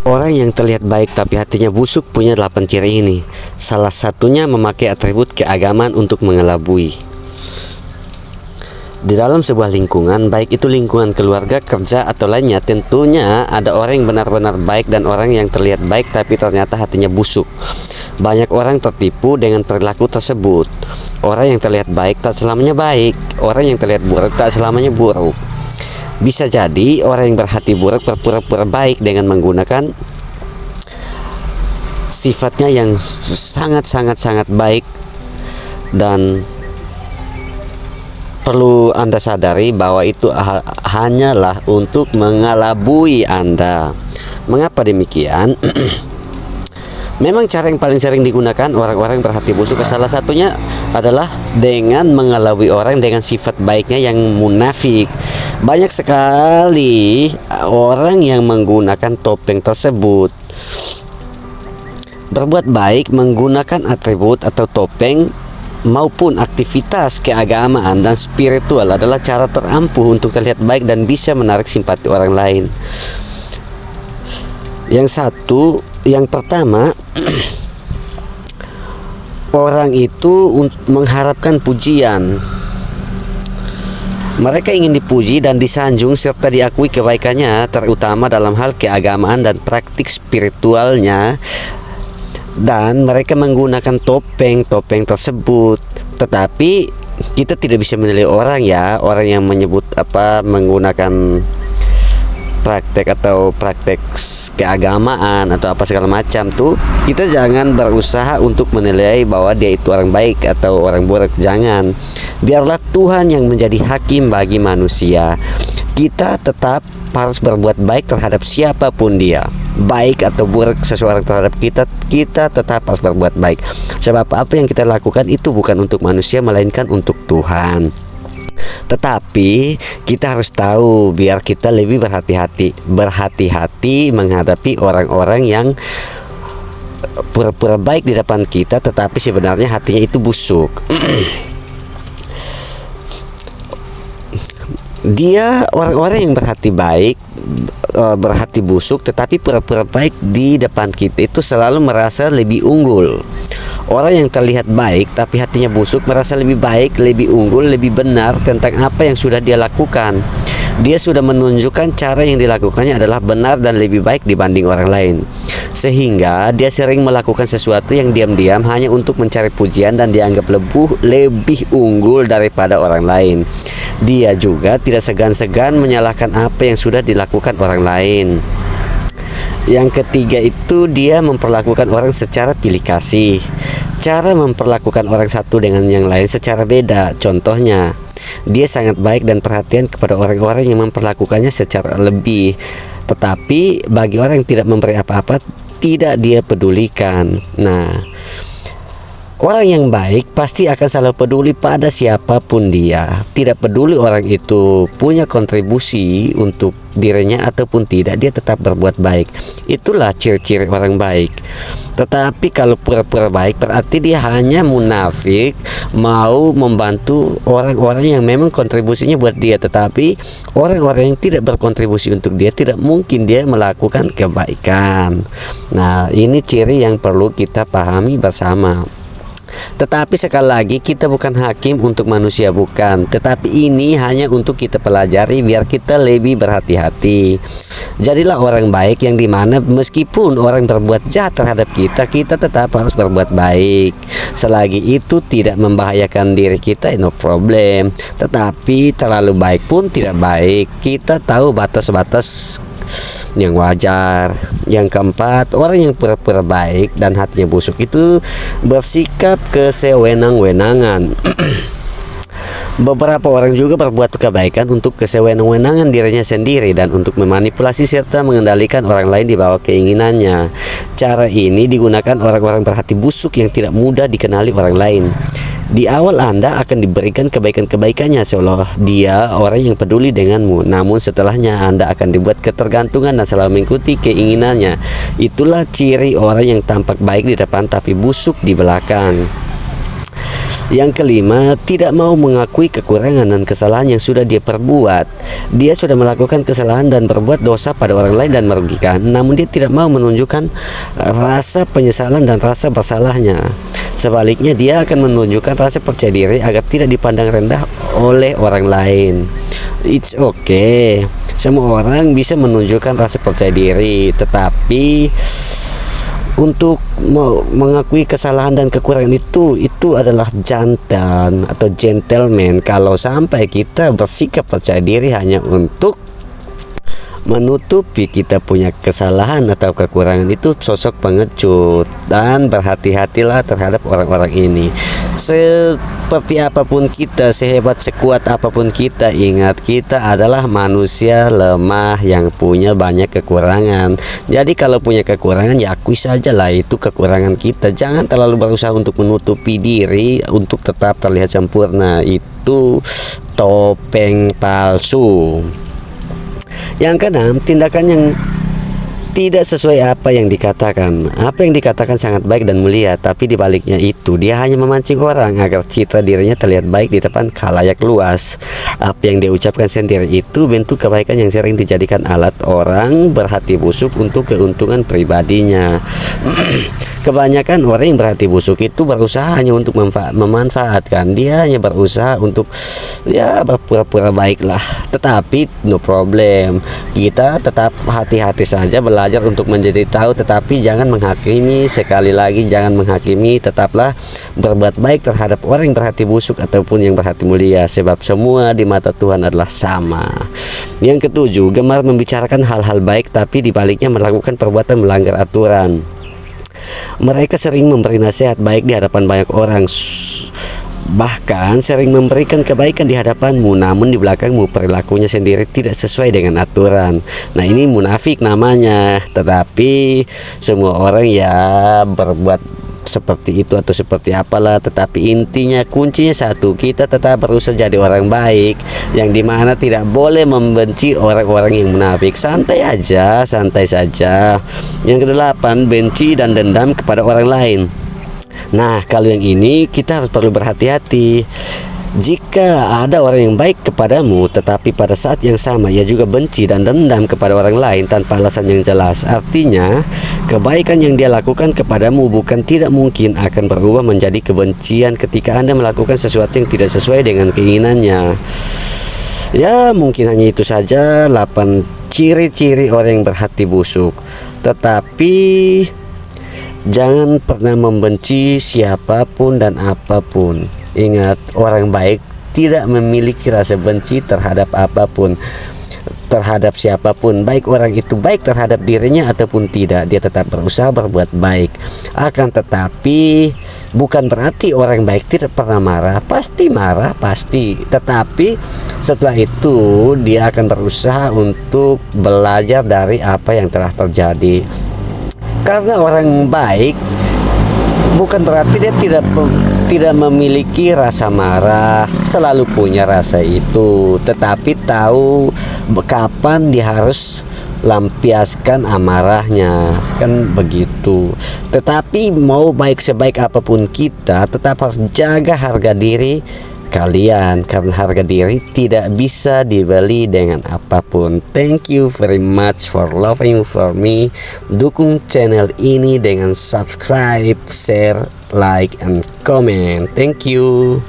Orang yang terlihat baik tapi hatinya busuk punya 8 ciri ini. Salah satunya memakai atribut keagamaan untuk mengelabui. Di dalam sebuah lingkungan, baik itu lingkungan keluarga, kerja, atau lainnya, tentunya ada orang yang benar-benar baik dan orang yang terlihat baik tapi ternyata hatinya busuk. Banyak orang tertipu dengan perilaku tersebut. Orang yang terlihat baik tak selamanya baik. Orang yang terlihat buruk tak selamanya buruk. Bisa jadi orang yang berhati buruk berpura-pura baik dengan menggunakan sifatnya yang sangat baik, dan perlu Anda sadari bahwa itu hanyalah untuk mengelabui Anda. Mengapa demikian? Memang cara yang paling sering digunakan orang-orang berhati busuk salah satunya adalah dengan mengelabui orang dengan sifat baiknya yang munafik. Banyak sekali orang yang menggunakan topeng tersebut. Berbuat baik menggunakan atribut atau topeng maupun aktivitas keagamaan dan spiritual adalah cara terampuh untuk terlihat baik dan bisa menarik simpati orang lain. Yang pertama, orang itu mengharapkan pujian. Mereka ingin dipuji dan disanjung serta diakui kebaikannya, terutama dalam hal keagamaan dan praktik spiritualnya, dan mereka menggunakan topeng tersebut. Tetapi kita tidak bisa menilai orang yang menyebut menggunakan praktek keagamaan atau apa segala macam tuh, kita jangan berusaha untuk menilai bahwa dia itu orang baik atau orang buruk. Jangan. Biarlah Tuhan yang menjadi hakim bagi manusia. Kita tetap harus berbuat baik terhadap siapapun dia, baik atau buruk seseorang terhadap kita tetap harus berbuat baik. Sebab apa yang kita lakukan itu bukan untuk manusia melainkan untuk Tuhan. Tetapi kita harus tahu biar kita lebih berhati-hati menghadapi orang-orang yang pura-pura baik di depan kita tetapi sebenarnya hatinya itu busuk. Dia orang-orang yang berhati busuk tetapi pura-pura baik di depan kita itu selalu merasa lebih unggul. Orang yang terlihat baik tapi hatinya busuk merasa lebih baik, lebih unggul, lebih benar tentang apa yang sudah dia lakukan. Dia sudah menunjukkan cara yang dilakukannya adalah benar dan lebih baik dibanding orang lain. Sehingga dia sering melakukan sesuatu yang diam-diam hanya untuk mencari pujian dan dianggap lebih unggul daripada orang lain. Dia juga tidak segan-segan menyalahkan apa yang sudah dilakukan orang lain. Yang ketiga itu dia memperlakukan orang secara pilih kasih. Cara memperlakukan orang satu dengan yang lain secara beda. Contohnya, dia sangat baik dan perhatian kepada orang-orang yang memperlakukannya secara lebih. Tetapi bagi orang yang tidak memberi apa-apa, tidak dia pedulikan. Nah, orang yang baik pasti akan selalu peduli pada siapapun dia. Tidak peduli orang itu punya kontribusi untuk dirinya ataupun tidak, dia tetap berbuat baik. Itulah ciri-ciri orang baik. Tetapi kalau pura-pura baik berarti dia hanya munafik, mau membantu orang-orang yang memang kontribusinya buat dia. Tetapi orang-orang yang tidak berkontribusi untuk dia, tidak mungkin dia melakukan kebaikan. Nah, ini ciri yang perlu kita pahami bersama. Tetapi sekali lagi kita bukan hakim untuk manusia, bukan. Tetapi ini hanya untuk kita pelajari biar kita lebih berhati-hati. Jadilah orang baik yang dimana meskipun orang berbuat jahat terhadap kita, kita tetap harus berbuat baik. Selagi itu tidak membahayakan diri kita, no problem. Tetapi terlalu baik pun tidak baik. Kita tahu batas-batas yang wajar. Yang keempat, orang yang pura-pura baik dan hatinya busuk itu bersikap kesewenang-wenangan. Beberapa orang juga berbuat kebaikan untuk kesewenang-wenangan dirinya sendiri dan untuk memanipulasi serta mengendalikan orang lain di bawah keinginannya. Cara ini digunakan orang-orang berhati busuk yang tidak mudah dikenali orang lain. Di awal Anda akan diberikan kebaikan-kebaikannya seolah dia orang yang peduli denganmu. Namun setelahnya Anda akan dibuat ketergantungan dan selalu mengikuti keinginannya. Itulah ciri orang yang tampak baik di depan tapi busuk di belakang. Yang kelima, tidak mau mengakui kekurangan dan kesalahan yang sudah dia perbuat. Dia sudah melakukan kesalahan dan berbuat dosa pada orang lain dan merugikan, namun dia tidak mau menunjukkan rasa penyesalan dan rasa bersalahnya. Sebaliknya, dia akan menunjukkan rasa percaya diri agar tidak dipandang rendah oleh orang lain. It's okay, semua orang bisa menunjukkan rasa percaya diri, tetapi untuk mengakui kesalahan dan kekurangan itu adalah jantan atau gentleman. Kalau sampai kita bersikap percaya diri hanya untuk menutupi kita punya kesalahan atau kekurangan, itu sosok pengecut. Dan berhati-hatilah terhadap orang-orang ini. Seperti apapun kita, sehebat sekuat apapun kita, ingat kita adalah manusia lemah yang punya banyak kekurangan. Jadi kalau punya kekurangan, ya akui saja lah itu kekurangan kita. Jangan terlalu berusaha untuk menutupi diri untuk tetap terlihat sempurna. Itu topeng palsu. Yang keenam, tindakan yang tidak sesuai apa yang dikatakan. Apa yang dikatakan sangat baik dan mulia, tapi dibaliknya itu dia hanya memancing orang agar citra dirinya terlihat baik di depan khalayak luas. Apa yang dia ucapkan sendiri itu bentuk kebaikan yang sering dijadikan alat orang berhati busuk untuk keuntungan pribadinya. Kebanyakan orang yang berhati busuk itu berusaha hanya untuk memanfaatkan. Dia hanya berusaha untuk ya berpura-pura baik lah. Tetapi no problem, kita tetap hati-hati saja, belajar untuk menjadi tahu, tetapi jangan menghakimi. Sekali lagi, jangan menghakimi. Tetaplah berbuat baik terhadap orang yang berhati busuk ataupun yang berhati mulia, sebab semua di mata Tuhan adalah sama. Yang ketujuh, gemar membicarakan hal-hal baik tapi dibaliknya melakukan perbuatan melanggar aturan. Mereka sering memberi nasihat baik di hadapan banyak orang, bahkan sering memberikan kebaikan di hadapanmu, namun di belakangmu perilakunya sendiri tidak sesuai dengan aturan. Nah, ini munafik namanya. Tetapi semua orang ya berbuat seperti itu atau seperti apalah, tetapi intinya kuncinya satu, kita tetap berusaha jadi orang baik, yang dimana tidak boleh membenci orang-orang yang munafik. Santai aja, santai saja. Yang kedelapan, benci dan dendam kepada orang lain. Nah, kalau yang ini kita harus perlu berhati-hati. Jika ada orang yang baik kepadamu, tetapi pada saat yang sama ia juga benci dan dendam kepada orang lain tanpa alasan yang jelas, artinya kebaikan yang dia lakukan kepadamu bukan tidak mungkin akan berubah menjadi kebencian ketika Anda melakukan sesuatu yang tidak sesuai dengan keinginannya. Ya, mungkin hanya itu saja 8 ciri-ciri orang yang berhati busuk. Tetapi jangan pernah membenci siapapun dan apapun. Ingat, orang baik tidak memiliki rasa benci terhadap apapun, terhadap siapapun. Baik orang itu baik terhadap dirinya ataupun tidak, dia tetap berusaha berbuat baik. Akan tetapi bukan berarti orang baik tidak pernah marah. Pasti marah, pasti. Tetapi setelah itu dia akan berusaha untuk belajar dari apa yang telah terjadi. Karena orang baik bukan berarti dia tidak memiliki rasa marah, selalu punya rasa itu, tetapi tahu kapan dia harus lampiaskan amarahnya, kan begitu. Tetapi mau baik sebaik apapun kita, tetap harus jaga harga diri kalian, karena harga diri tidak bisa dibeli dengan apapun. Thank you very much for loving for me. Dukung channel ini dengan subscribe, share, like, and comment. Thank you.